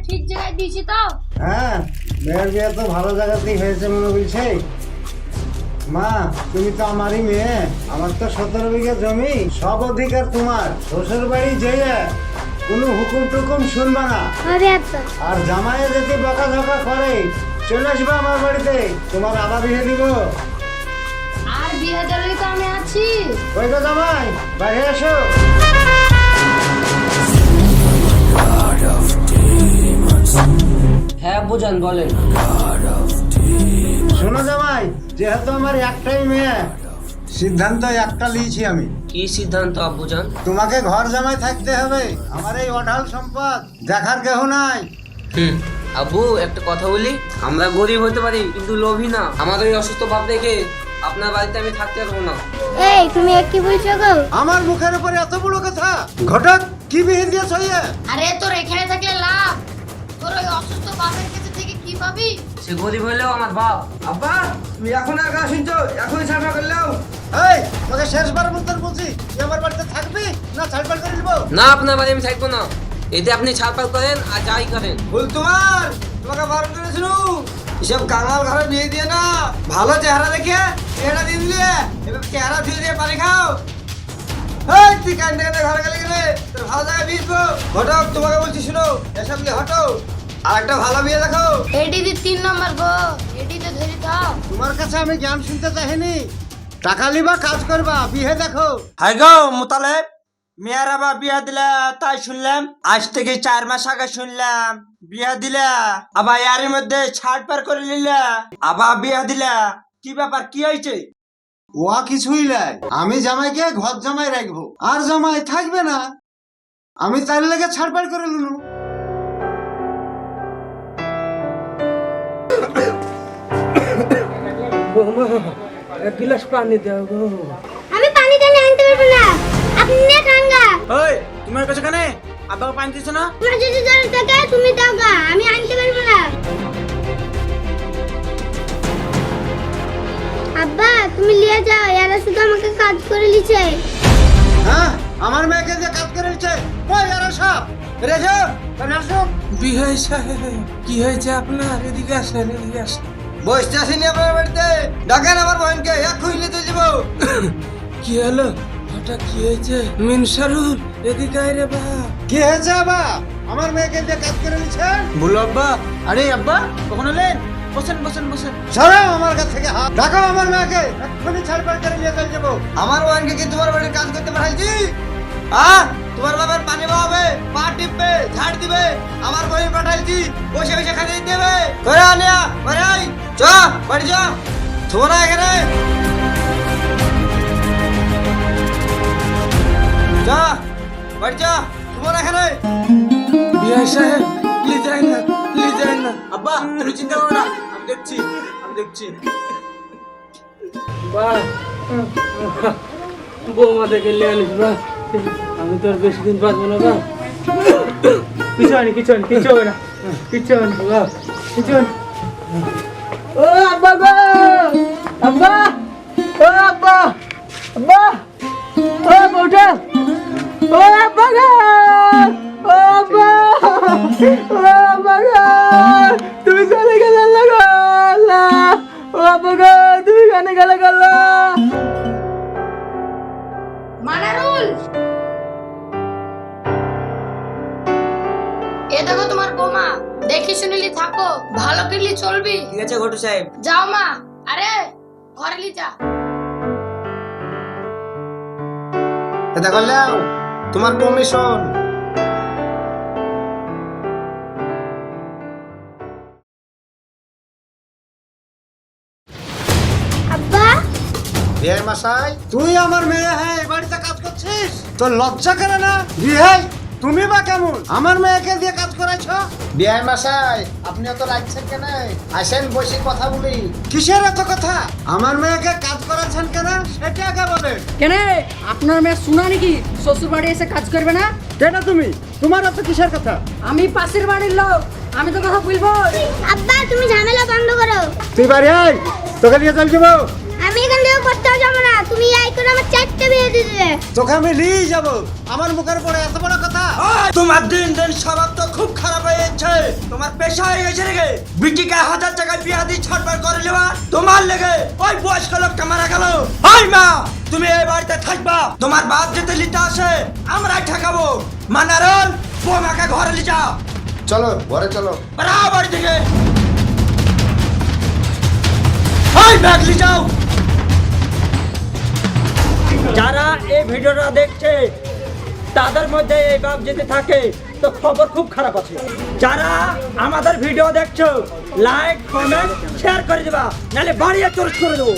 ঠিক জায়গায় দিয়েছি তো? হ্যাঁ, মেয়ের বিয়ে তো ভালো জায়গাতেই হয়েছে মনে বলছে। মা, তুমি তো আমারই মেয়ে। আমার তো 17 বিঘা জমি, সব অধিকার তোমার। শ্বশুর বাড়ি যেয়ে কোনো হুকুম টুকুম শুনবা না। আর জামাইয়ে যদি বকাঝকা করে চলে আসবে আমার বাড়িতে, তোমার আবার বিয়ে দিব। আর বিয়ে দিলেই তো আমি আছি। ওই তো জামাই, বাইরে এসো। হ্যাঁ বুঝান, বলেন। শোনো জামাই, যেহেতু আমার একটাই মেয়ে, সিদ্ধান্ত একটা নিয়েছি আমি। কি সিদ্ধান্ত আব্বুজান? তোমাকে ঘর জামাই থাকতে হবে। আমার এই অঢাল সম্পদ দেখার কেহ নাই। আব্বু একটা কথা বলি, আমরা গরিব হতে পারি কিন্তু লোভী না। আমাদের এই অসুস্থ ভাব দেখে আপনার বাড়িতে আমি থাকতে পারবো না। এই তুমি কি বলছো গো? আমার মুখের উপরে এত বড় কথা? ঘটক, কি বিহিত দিয়েছ? আরে তোর এখানে থাকলে লাভ, তোর ওই অসুস্থ বাপের কাছে থেকে কি পাবি? সে গরিব হলেও আমার বাপ। আব্বা তুমি এখন আর কথা শুনছো? এখনই ছাড়া করলেও এই, তোকে শেষবার মতন বলছি, তুই আমার বাড়িতে থাকবি না ছাড়পাড় করে নিব? না, আপনার বাড়ি আমি থাকবো না। এতে আপনি ছাড়পাড় করেন আর যাই করেন। ভুল তোমার, তোমাকে বারণ করেছিল এসব কাঙাল ঘরে বিয়ে দিয়ে না। ভালো চেহারা দেখে চেহারা দিয়ে দিলে, এবার চেহারা ধুয়ে দিয়ে পানি খাও। এই তুই কান্দে কান্দে ঘরে গেলে গেলে তোর ভালো জায়গায় বিয়ে দিবো। ঘটক তোমাকে বলছি, শুনো এসব নিয়ে হটো, আর একটা ভালো বিয়ে দেখো। এডিতে 3 নম্বর গো, এডিতে ধরে থাক। তোমার কাছে আমি জ্ঞান শুনতে চাইনি। টাকা লিবা, কাজ করবা, বিয়ে দেখো। হাই গো মোতালেব, মেয়ের আবার বিয়া দিলা তাই শুনলাম। আজ থেকে 4 মাস আগে শুনলাম বিয়া দিলা, আবার এর মধ্যে ছাড় পার করে নিলা, আবার বিয়া দিলা। কি ব্যাপার, কি হয়েছে? ও কিছুই নাই, আমি জামাইকে ঘর জামাই রাখবো, আর জামাই থাকবে না। আমি তার লেগে ছাড়পাড় করে নিলু। এক গিলাস পানি দাও গো। আমি পানি টানি আনতে পারবো না, আপনি টাঙ্গা। ওই তোমার কাছে কেন আব্বাকে পানি দিছ না? তোমার যদি জল থাকে তুমি দাও গা, আমি আনতে পারবো না। আব্বা তুমি নিয়ে যাও, এরা শুধু আমাকে কাজ করে লিছে। হ্যাঁ, আমার মেয়েকে যে কাজ করে দিচ্ছে, কই আর সব রেজো আসো। বিহাই সাহেব, কি হয়েছে আপনার? এদিকে আসেন, এদিকে আসেন। বসতে আসেনি আপনার বাড়িতে? ডাকেন আমার বোনকে, এক খুইলে তো যাবো। কি হলো? হঠাৎ কি হয়েছে? মিনসারুল, এদিকে আয় রে বা। কি হয়েছে আবার? আমার মেয়েকে যে কাজ করে দিচ্ছে। বলো আব্বা। আরে আব্বা কখন এলেন? বসেন বসেন বসেন। সরাও আমার কাছ থেকে হাত। ডাকো আমার মেয়েকে, এক্ষুনি ছাড়পাড় করে নিয়ে চলে যাবো। আমার বোনকে কি তোমার বাড়ির কাজ করতে পাঠাইছি? তোমার বাবার পানি বাবে, পা টিপবে, ঝাড় দিবে, আমার বই পাঠাইছি বসে বসে খাতে দিতে হবে। করে আনিয়া বাড়ি আই, চ বাড়ি চ, থোনা এখানে চ, বাড়ি চ, তোমার এখানে। বিহাই সাহেব, লি যায় না, লি যায় না। আব্বা তুমি চিন্তা করো না, আমি দেখছি, আমি দেখছি। বাহ, বৌমা দেখে নিয়ে আনিস বা। আমি তো আর বেশি দিন বাঁচবো না বা। কিছু হয়নি, কিছু হয়নি, কিছু হবে না, কিছু হবে না বা, কিছু হয়নি। ও আব্বা গো, আব্বা, ও আব্বা, আব্বা, ও বউটা, ও আব্বা গো, ও আব্বা, ও আব্বা গো, তুমি কানে গেলে লাগো আল্লাহ, ও আব্বা গো, তুমি কানে গেলে গেল। মানারুল, এ দেখো তোমার বৌমা, দেখি শুনিলি থাকো, ভালো করলি চলবি। ঠিক আছে ঘটু সাহেব। যাও মা, আরে ঘরে লি যা। এটা করলেও তোমার কমিশন। আব্বা বিয়ে মশাই, তুই আমার মেয়ে হ্যাঁ বাড়িতে কাজ করছিস, তোর লজ্জা করে না? বিয়ে তুমি বা কেমন আমার মেয়েকে দিয়ে কাজ করাইছো? বিয়ে মশাই, আপনি তো রাখছেন কেন? আসেন বসে কথা বলি। কিসের এত কথা? আমার মেয়েকে কাজ করাচ্ছেন কেন সেটা আগে বলেন। কেন আপনার মেয়ে শোনা নাকি শ্বশুর বাড়ি এসে কাজ করবে না? কেন তুমি, তোমার এত কিসের কথা? আমি পাশের বাড়ির লোক, আমি তো কথা বলবো। আব্বা তুমি ঝামেলা বন্ধ করো। তুই বাড়ি আয়, তোকে নিয়ে চল যাবো। আমি এখান থেকে কোথাও যাবো না, তুমি এই করে আমার 4টা বিয়ে দিয়ে দিলে। তোকে আমি নিয়েই যাবো, আমার মুখের পরে এত বড় কথা। তোমার দিন দিন স্বভাব তো খুব খারাপ হয়ে যাচ্ছে। তোমার পেশা হয়ে গেছে রেগে বিটিকে 1000 টাকায় বিয়া দিয়ে ছাড়বার করে নেওয়া। তোমার লেগে ওই বয়স্ক লোকটা মারা গেল। ওই মা, তুমি এই বাড়িতে থাকবা। তোমার বাপ যেতে নিতে আসে আমরাই ঠেকাবো। মানারন, বৌমাকে ঘরে নিয়ে যাও। চলো ঘরে চলো। বাড়ি থেকে ওই ব্যাগ নিয়ে যাও। যারা এই ভিডিওটা দেখছে তাদের মধ্যে এই বাপ যদি থাকে তো খবর খুব খারাপ আছে। যারা আমাদের ভিডিও দেখছো লাইক কমেন্ট শেয়ার করে দিবা, নাহলে বাড়িয়ে চোর করে দেবো।